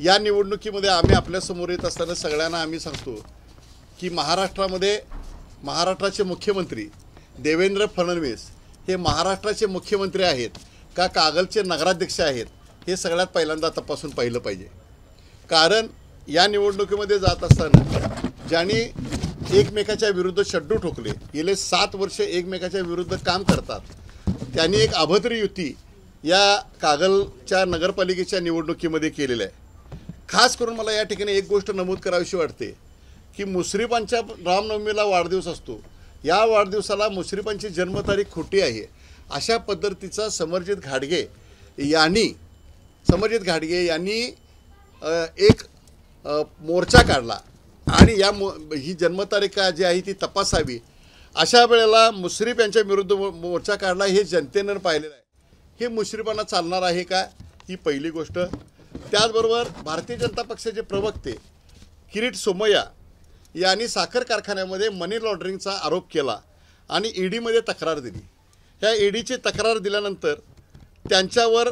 या निवडणुकीमध्ये आम्ही आपल्यासमोर येत असताना सगळ्यांना आम्ही सांगतो की महाराष्ट्राचे मुख्यमंत्री देवेंद्र फडणवीस हे महाराष्ट्राचे मुख्यमंत्री आहेत का कागलचे नगराध्यक्ष आहेत हे सगळ्यात पहिल्यांदा तपासून पाहिलं पाहिजे। कारण या निवडणुकीमध्ये जात असताना ज्यांनी एकमेकाच्या विरुद्ध शड्डू ठोकले, गेले 7 वर्ष एकमेकाच्या विरुद्ध काम करतात, त्यांनी एक अभद्र युती या कागलच्या नगरपालिकेच्या निवडणुकीमध्ये केलेलं आहे। खास करून मला या ठिकाणी एक गोष्ट नमूद करावीशी वाटते की मुश्रीफांच्या रामनवमीला वाढदिवस असतो, या वाढदिवसाला मुश्रीफांची जन्मतारीख खोटी आहे अशा पद्धतीचा समरजित घाडगे यांनी एक मोर्चा काढला आणि ही जन्मतारीख जी आहे ती तपासावी अशा वेळेला मुश्रीफ यांच्या विरुद्ध मोर्चा काढला। हे जनतेनं पाहिलेलं आहे। हे मुश्रीफांना चालणार आहे का, ही पहिली गोष्ट। त्याचबरोबर भारतीय जनता पक्षाचे प्रवक्ते किरीट सोमय्या यांनी साखर कारखान्यामध्ये मनी लॉन्ड्रिंगचा आरोप केला आणि ईडीमध्ये तक्रार दिली। ह्या ईडीची तक्रार दिल्यानंतर त्यांच्यावर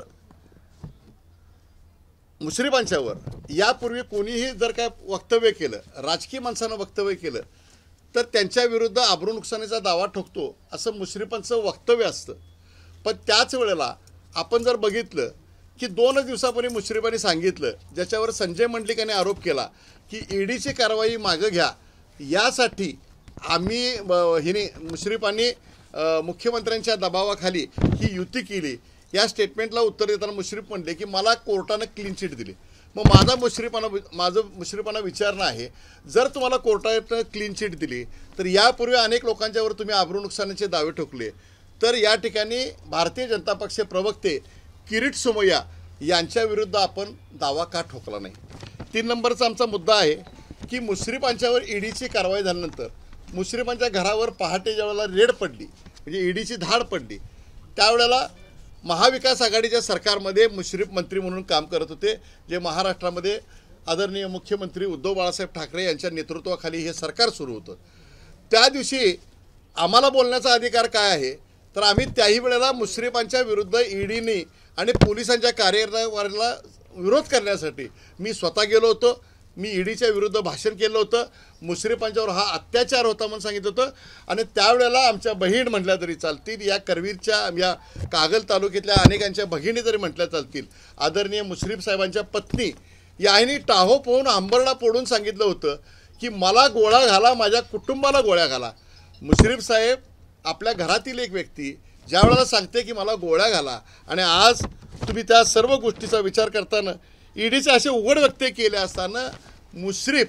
मुश्रीफांच्यावर यापूर्वी कोणीही जर काय वक्तव्य केलं, राजकीय माणसानं वक्तव्य केलं तर त्यांच्या विरुद्ध आबरू नुकसानीचा दावा ठोकतो असं मुश्रीफांचं वक्तव्य असतं। पण त्याच वेळेला आपण जर बघितलं की 2 दिवसापूर्वी मुश्रीफांनी सांगितलं, ज्याच्यावर संजय मंडलिक यांनी आरोप केला की ईडीची कारवाई मागं घ्या, यासाठी मुश्रीफांनी मुख्यमंत्र्यांच्या दबावाखाली ही युती केली। या स्टेटमेंटला उत्तर देताना मुश्रीफ म्हणले की मला कोर्टानं क्लीन चिट दिली। मग माझं मुश्रीफांना विचारणं आहे, जर तुम्हाला कोर्टानं क्लीन चिट दिली तर यापूर्वी अनेक लोकांच्यावर तुम्ही आबरू नुकसानीचे दावे ठोकले, तर या ठिकाणी भारतीय जनता पक्ष प्रवक्ते किरीट सोमय्या यांच्या विरुद्ध आपण दावा का ठोकला नाही। 3 नंबरचा आमचा मुद्दा आहे की मुश्रीफांच्यावर ईडीची कारवाई झाल्यानंतर मुश्रीफांच्या घरावर पहाटे ज्यावेळेला रेड पडली, म्हणजे ईडीची धाड पडली, त्यावेळेला महाविकास आघाडीच्या सरकारमध्ये मुश्रीफ मंत्री म्हणून काम करत होते, जे महाराष्ट्रामध्ये आदरणीय मुख्यमंत्री उद्धव बाळासाहेब ठाकरे यांच्या नेतृत्वाखाली हे सरकार सुरू होतं। त्या दिवशी आम्हाला बोलण्याचा अधिकार काय आहे, तर आम्ही त्याही वेळेला मुश्रीफांच्या विरुद्ध ईडीने आणि पोलिसांच्या कार्यवाहीला विरोध करण्यासाठी मी स्वतः गेलो होतो। मी ईडीच्या विरुद्ध भाषण केलं होतं, मुश्रीफांच्यावर हा अत्याचार होता म्हणून सांगितलं होतं। आणि त्यावेळेला आमच्या बहीण म्हटल्या तरी चालतील, या करवीरच्या या कागल तालुक्यातल्या अनेकांच्या भगिनी तरी म्हटल्या चालतील, आदरणीय मुश्रीफ साहेबांच्या पत्नी यांनी टाहो पोहून अंबरडा पोडून सांगितलं होतं की मला गोळा घाला, माझ्या कुटुंबाला गोळ्या घाला। मुश्रीफ साहेब आपल्या घरातील एक व्यक्ती ज्या वेळेला सांगते की मला गोळ्या घाला, आणि आज तुम्ही त्या सर्व गोष्टीचा विचार करताना ईडीचे असे उघड वक्तव्य केले असताना मुश्रीफ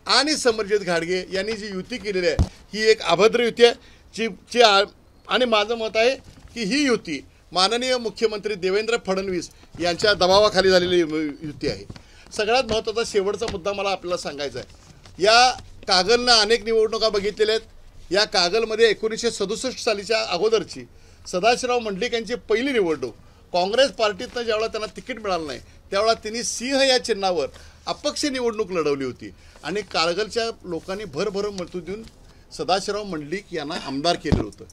आणि समरजित घाडगे यांनी जी युती केलेली आहे ही एक अभद्र युती आहे, आणि माझं मत आहे की ही युती माननीय मुख्यमंत्री देवेंद्र फडणवीस यांच्या दबावाखाली झालेली युती आहे। सगळ्यात महत्त्वाचा शेवटचा मुद्दा मला आपल्याला सांगायचा आहे। या कागलनं अनेक निवडणुका बघितलेल्या आहेत। या कागलमध्ये 1967 सालीच्या अगोदरची सदाशिवराव मंडलिक यांची पहिली निवडणूक, काँग्रेस पार्टीतनं ज्यावेळेला त्यांना तिकीट मिळालं नाही त्यावेळेला त्यांनी सिंह या चिन्हावर अपक्ष निवडणूक लढवली होती, आणि कागलच्या लोकांनी भरभरून मतं देऊन सदाशिवराव मंडलिक यांना आमदार केलं होतं।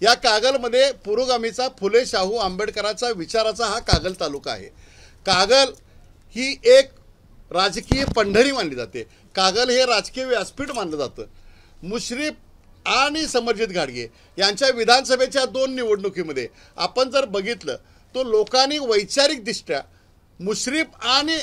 या कागलमध्ये पुरोगामीचा फुले शाहू आंबेडकराचा विचाराचा हा कागल तालुका आहे। कागल ही एक राजकीय पंढरी मानली जाते, कागल हे राजकीय व्यासपीठ मानलं जातं। मुश्रीफ आणि समरजित घाडगे यांच्या विधानसभेच्या 2 निवडणुकीमध्ये आपण जर बघितलं तो लोकांनी वैचारिकदृष्ट्या मुश्रीफ आणि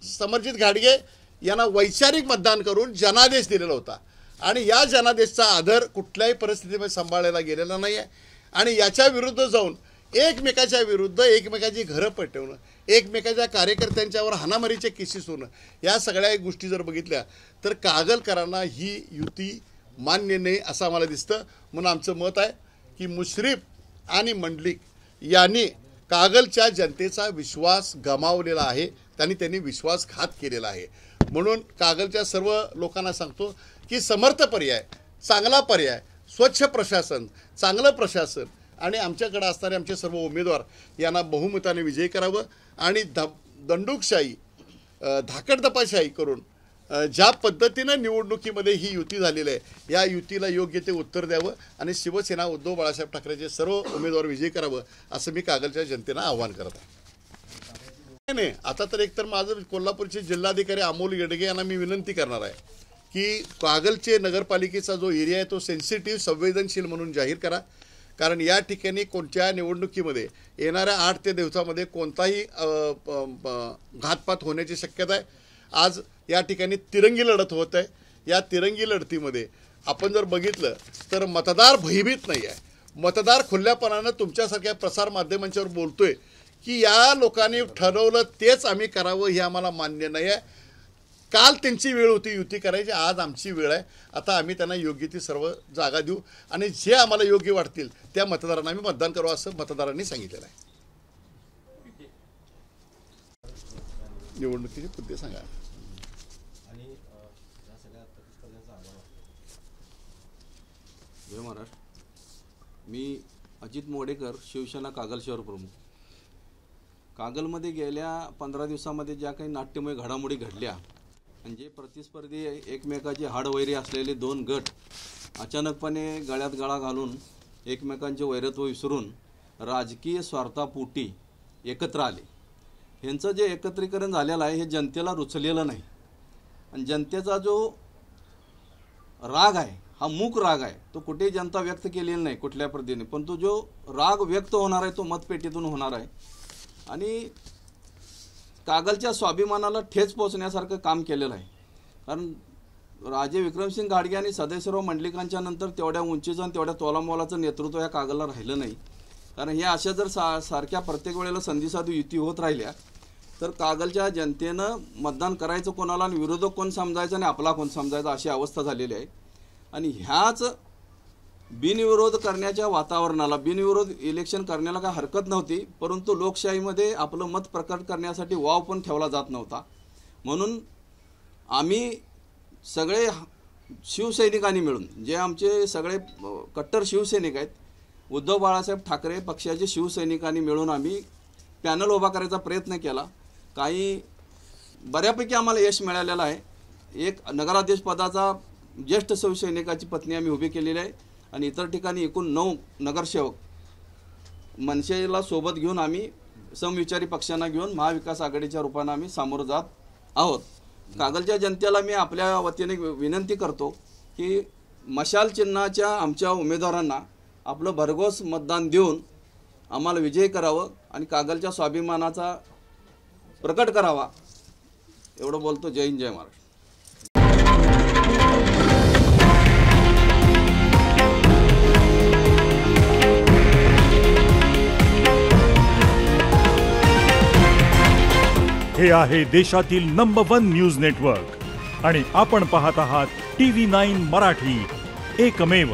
समरजित घाडगे यांना वैचारिक मतदान करून जनादेश दिलेला होता, आणि या जनादेशचा आदर कुठल्याही परिस्थितीमध्ये सांभाळलेला गेलेला नाही आहे। आणि याच्या विरुद्ध जाऊन एकमेकाच्या विरुद्ध एकमेकाची घरं पेटवणं, एकमेकाच्या कार्यकर्त्यांच्यावर हाणामारीचे केसेस होणं, या सगळ्या गोष्टी जर बघितल्या तर कागलकरांना ही युती मान्य नाही असं आम्हाला दिसतं। म्हणून आमचं मत आहे की मुश्रीफ आणि मंडलिक यांनी कागलच्या जनतेचा विश्वास गमावलेला आहे, त्यांनी विश्वासघात केलेला आहे। म्हणून कागलच्या सर्व लोकांना सांगतो की समर्थ पर्याय, चांगला पर्याय, स्वच्छ प्रशासन, चांगलं प्रशासन आणि आमच्याकडे असणारे आमचे सर्व उमेदवार यांना बहुमताने विजयी करावं, आणि दंडुकशाही धाकटदपाशाही करून ज्या पद्धतीनं निवडणुकीमध्ये ही युती झालेली आहे या युतीला योग्य ते उत्तर द्यावं आणि शिवसेना उद्धव बाळासाहेब ठाकरेचे सर्व उमेदवार विजयी करावं असं मी कागलच्या जनतेला आवाहन करत आहे। नाही, आता तर एकतर माझं कोल्हापूरचे जिल्हाधिकारी अमोल येडगे यांना मी विनंती करणार आहे की कागलचे नगरपालिकेचा जो एरिया आहे तो सेन्सिटिव्ह संवेदनशील म्हणून जाहीर करा. कारण या ठिकाणी कोणत्या निवडणुकीमध्ये येणाऱ्या 8 ते दिवसामध्ये कोणताही घातपात होण्याची शक्यता आहे. आज या ठिकाणी तिरंगी लढत होत आहे. या तिरंगी लढतीमध्ये आपण जर बघितलं तर मतदार भयभीत नाही आहे. मतदार खुल्ल्यापणानं तुमच्यासारख्या प्रसारमाध्यमांच्यावर बोलतोय की या लोकांनी ठरवलं तेच आम्ही करावं हे आम्हाला मान्य नाही आहे. काल त्यांची वेळ होती युती करायची, आज आमची वेळ आहे. आता आम्ही त्यांना योग्य ती सर्व जागा देऊ आणि जे आम्हाला योग्य वाटतील त्या मतदारांना आम्ही मतदान करू असं मतदारांनी सांगितलेलं आहे. निवडणुकीचे मुद्दे सांगा. जय महाराष्ट्र. मी अजित मोडेकर, शिवसेना कागल शहर प्रमुख. कागलमध्ये गेल्या 15 दिवसामध्ये ज्या काही नाट्यमय घडामोडी घडल्या आणि जे प्रतिस्पर्धी एकमेकाचे हाडवैरी असलेले 2 गट अचानकपणे गळ्यात गळा घालून एकमेकांचे वैरत्व विसरून राजकीय स्वार्थापोटी एकत्र आले. ह्यांचं जे एकत्रीकरण झालेलं आहे हे जनतेला रुचलेलं नाही आणि जनतेचा जो राग आहे हा मूक राग आहे. तो कुठेही जनता व्यक्त केलेला नाही कुठल्या पद्धतीने, पण तो जो राग व्यक्त होणार आहे तो मतपेटीतून होणार आहे आणि कागलच्या स्वाभिमानाला ठेच पोहोचण्यासारखं काम केलेलं आहे. कारण राजे विक्रमसिंग घाडगे आणि सदाशिवराव मंडलिकांच्या नंतर तेवढ्या उंचीचं आणि तेवढ्या तोलामोलाचं नेतृत्व या कागलला राहिलं नाही. कारण हे अशा जर सारख्या प्रत्येक वेळेला संधी साधू युती होत राहिल्या तर कागलच्या जनतेनं मतदान करायचं कोणाला आणि विरोधक कोण समजायचं आणि आपला कोण समजायचा अशी अवस्था झालेली आहे. आणि ह्याच बिनविरोध करण्याच्या वातावरणाला, बिनविरोध इलेक्शन करण्याला काय हरकत नव्हती, परंतु लोकशाहीमध्ये आपलं मत प्रकट करण्यासाठी वाव पण ठेवला जात नव्हता. म्हणून आम्ही सगळे शिवसैनिकांनी मिळून, जे आमचे सगळे कट्टर शिवसैनिक आहेत, उद्धव बाळासाहेब ठाकरे पक्षाचे शिवसैनिकांनी मिळून आम्ही पॅनल उभा करायचा प्रयत्न केला. काही बऱ्यापैकी आम्हाला यश मिळालेलं आहे. एक नगराध्यक्ष पदाचा ज्येष्ठ शिवसैनिकाची पत्नी आम्ही उभी केलेली आहे आणि इतर ठिकाणी एकूण 9 नगरसेवक मनसेला सोबत घेऊन आम्ही समविचारी पक्षांना घेऊन महाविकास आघाडीच्या रूपाने आम्ही सामोरं जात आहोत. कागलच्या जनतेला मी आपल्या वतीने विनंती करतो की मशाल चिन्हाच्या आमच्या उमेदवारांना आपलं भरघोस मतदान देऊन आम्हाला विजयी करावं आणि कागलच्या स्वाभिमानाचा प्रकट करावा. एवढं बोलतो. जय हिंद, जय महाराष्ट्र. हे आहे देशातील नंबर 1 न्यूज नेटवर्क आणि आपण पाहत आहात TV9 मराठी, एकमेव.